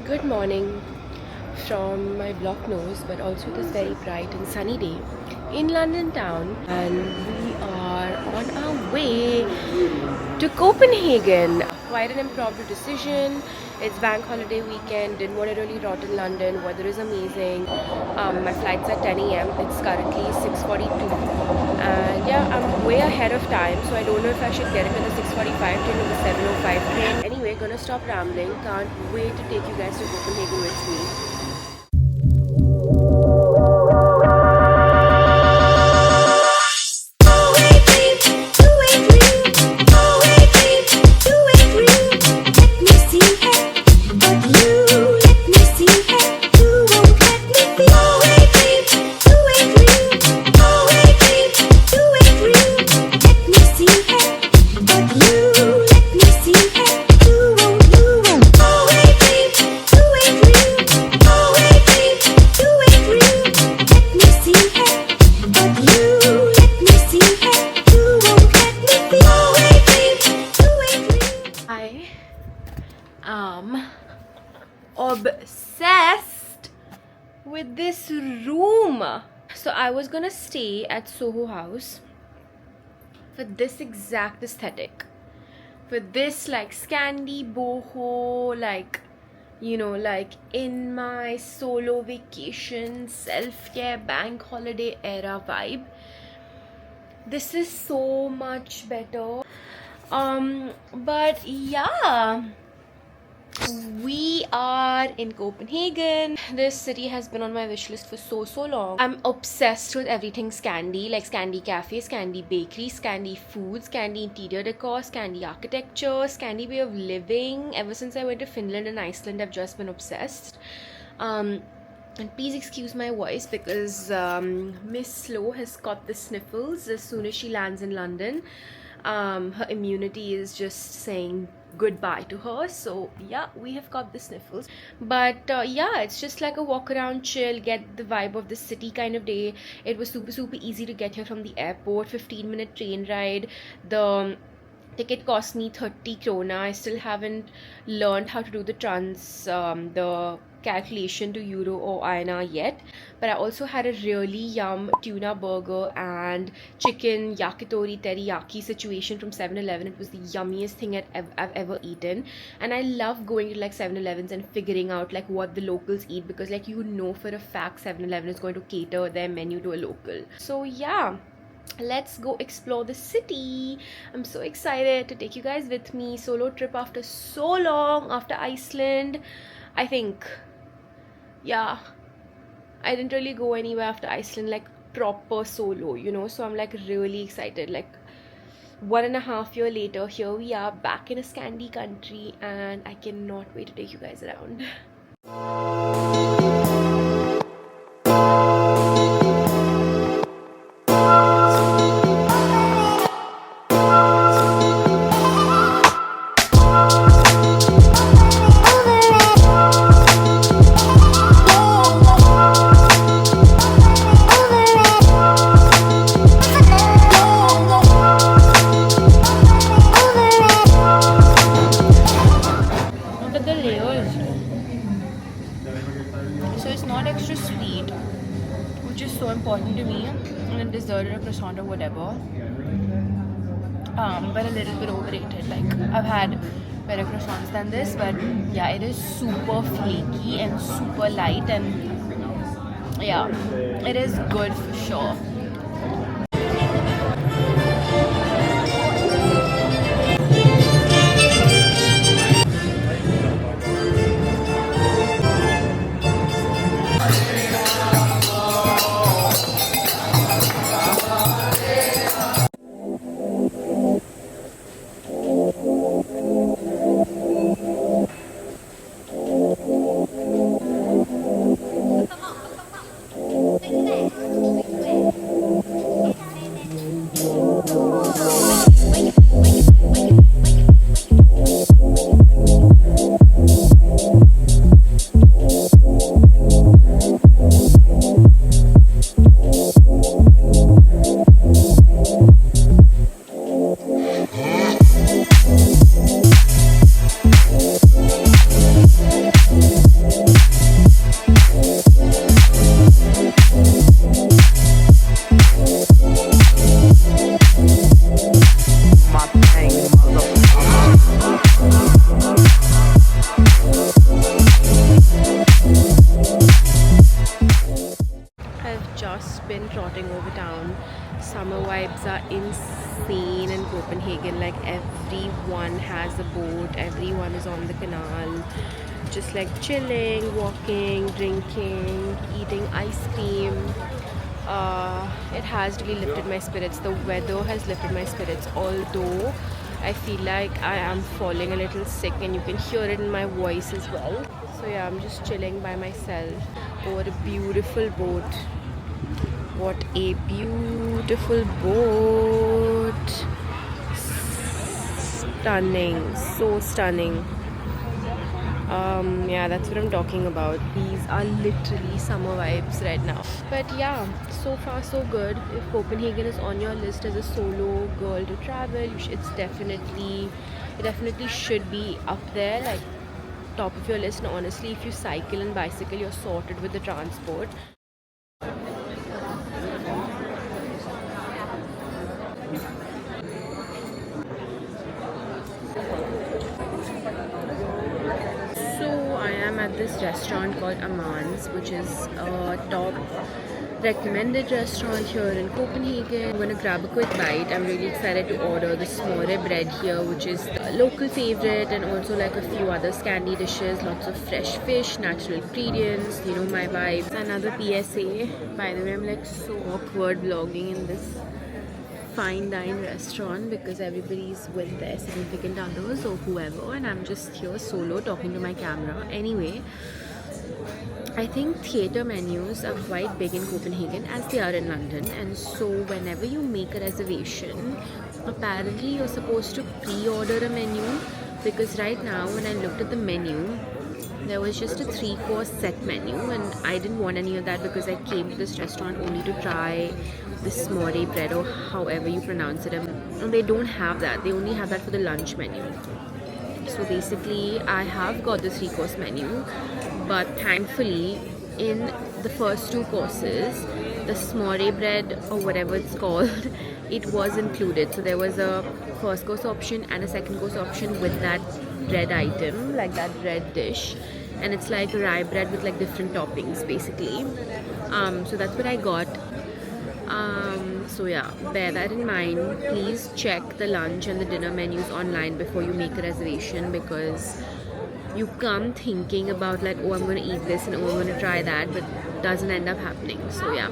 Good morning from my block nose, but also this very bright and sunny day in London town, and we are on our way to Copenhagen. Quite an impromptu decision. It's bank holiday weekend, didn't want to really rot in London. Weather is amazing. My flight's at 10 a.m. It's currently 6:42, and yeah, I'm way ahead of time, so I don't know if I should get it in the 6:45 train or the 7:05 train. Anyway, gonna stop rambling. Can't wait to take you guys to Copenhagen with me. Obsessed with this room. So I was gonna stay at Soho House for this exact aesthetic, for this like Scandi boho, like, you know, like in my solo vacation self-care bank holiday era vibe. This is so much better. But yeah, we are in Copenhagen. This city has been on my wish list for so long. I'm obsessed with everything Scandi, like Scandi cafe, Scandi bakery, Scandi food, Scandi interior decor, Scandi architecture, Scandi way of living. Ever since I went to Finland and Iceland, I've just been obsessed. And please excuse my voice because Miss Slow has got the sniffles as soon as she lands in London. Her immunity is just saying goodbye to her, so yeah, we have got the sniffles. But yeah, it's just like a walk around, chill, get the vibe of the city kind of day. It was super easy to get here from the airport. 15-minute train ride. The ticket cost me 30 krona. I still haven't learned how to do the calculation to euro or INR yet, but I also had a really yum tuna burger and chicken yakitori teriyaki situation from 7-Eleven. It was the yummiest thing I've ever eaten, and I love going to like 7-Elevens and figuring out like what the locals eat, because like, you know, for a fact 7-Eleven is going to cater their menu to a local. So yeah, let's go explore the city. I'm so excited to take you guys with me. Solo trip after so long, after Iceland, I think. Yeah, I didn't really go anywhere after Iceland, like proper solo, you know, so I'm like really excited. Like 1.5 years later, here we are back in a Scandi country, and I cannot wait to take you guys around. So it's not extra sweet, which is so important to me, and a dessert or a croissant or whatever, but a little bit overrated. Like, I've had better croissants than this, but yeah, it is super flaky and super light, and yeah, it is good for sure. just been trotting over town. Summer vibes are insane in Copenhagen. Like everyone has a boat, everyone is on the canal, just like chilling, walking, drinking, eating ice cream. It has really lifted my spirits. The weather has lifted my spirits, although I feel like I am falling a little sick, and you can hear it in my voice as well. So yeah, I'm just chilling by myself over a beautiful boat. What a beautiful boat! Stunning, so stunning. Yeah, that's what I'm talking about. These are literally summer vibes right now. But yeah, so far so good. If Copenhagen is on your list as a solo girl to travel, it definitely should be up there, like top of your list. And honestly, if you cycle and bicycle, you're sorted with the transport. So I am at this restaurant called Aman's, which is a top recommended restaurant here in Copenhagen. I'm going to grab a quick bite. I'm really excited to order the smore bread here, which is a local favorite, and also like a few other Scandi dishes. Lots of fresh fish, natural ingredients, you know my vibes. Another PSA. By the way, I'm like so awkward vlogging in this fine dine restaurant because everybody's with their significant others or whoever, and I'm just here solo talking to my camera. Anyway, I think theatre menus are quite big in Copenhagen as they are in London, and so whenever you make a reservation, apparently you're supposed to pre-order a menu, because right now when I looked at the menu, there was just a 3-course set menu, and I didn't want any of that because I came to this restaurant only to try the smore bread, or however you pronounce it, and they don't have that. They only have that for the lunch menu. So basically I have got the 3-course menu, but thankfully in the first 2 courses, the smore bread or whatever it's called, it was included. So there was a first course option and a second course option with that bread item, like that bread dish, and it's like rye bread with like different toppings basically. So that's what I got. So yeah, bear that in mind. Please check the lunch and the dinner menus online before you make a reservation, because you come thinking about like, oh, I'm going to eat this and oh, I'm going to try that, but it doesn't end up happening. So yeah.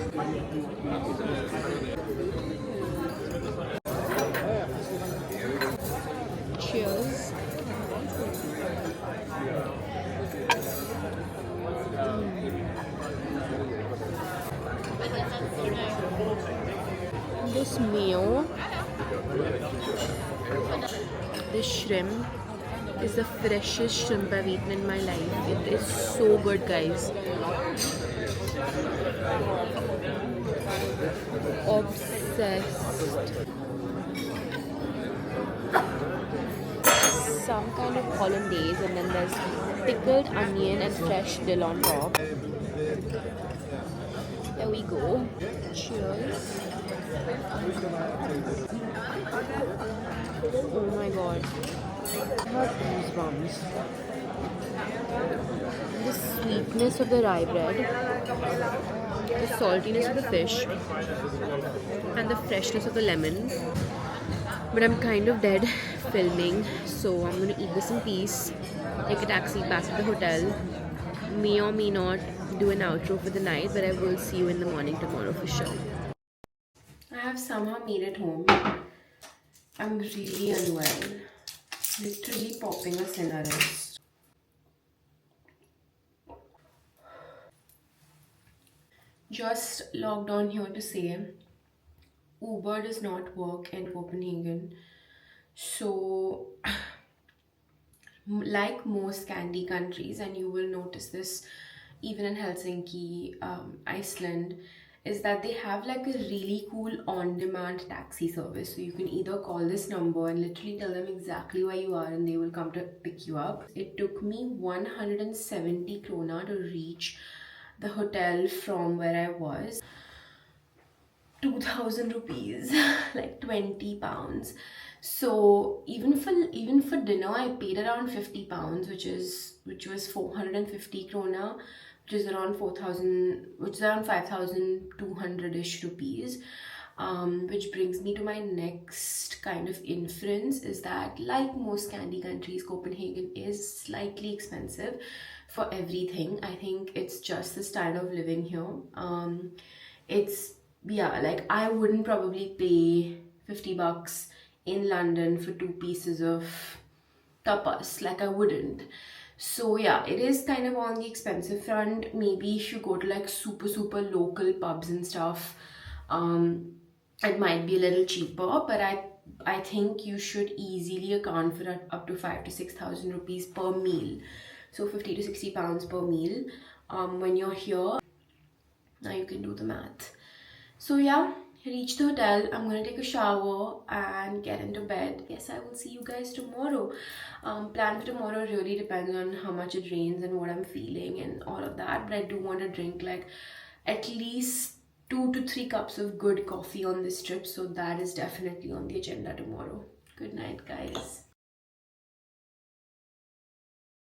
Cheers. This mayo, this shrimp is the freshest shrimp I've eaten in my life. It is so good, guys. Obsessed. Some kind of hollandaise, and then there's pickled onion and fresh dill on top. There we go. Cheers. Oh my god. I have goosebumps. The sweetness of the rye bread, the saltiness of the fish, and the freshness of the lemon. But I'm kind of dead filming, so I'm gonna eat this in peace, take a taxi back to the hotel, may or may not do an outro for the night, but I will see you in the morning tomorrow for sure. I have somehow made it home. I'm really unwell. Literally popping a Cinerist. Just logged on here to say Uber does not work in Copenhagen. So like most Scandi countries, and you will notice this even in Helsinki, Iceland, is that they have like a really cool on-demand taxi service. So you can either call this number and literally tell them exactly where you are and they will come to pick you up. It took me 170 krona to reach the hotel from where I was. 2,000 rupees, like 20 pounds. So even for dinner I paid around 50 pounds, which was 450 krona, which is around 5,200-ish rupees. Which brings me to my next kind of inference, is that like most Scandi countries, Copenhagen is slightly expensive for everything. I think it's just the style of living here. It's, yeah, like I wouldn't probably pay 50 bucks in London for 2 pieces of tapas, like I wouldn't. So yeah, it is kind of on the expensive front. Maybe if you go to like super local pubs and stuff, it might be a little cheaper, but I think you should easily account for up to 5,000 to 6,000 rupees per meal. So 50 to 60 pounds per meal when you're here. Now you can do the math. So yeah, reach the hotel. I'm gonna take a shower and get into bed. Yes, I will see you guys tomorrow. Plan for tomorrow really depends on how much it rains and what I'm feeling and all of that. But I do want to drink like at least 2 to 3 cups of good coffee on this trip. So that is definitely on the agenda tomorrow. Good night, guys.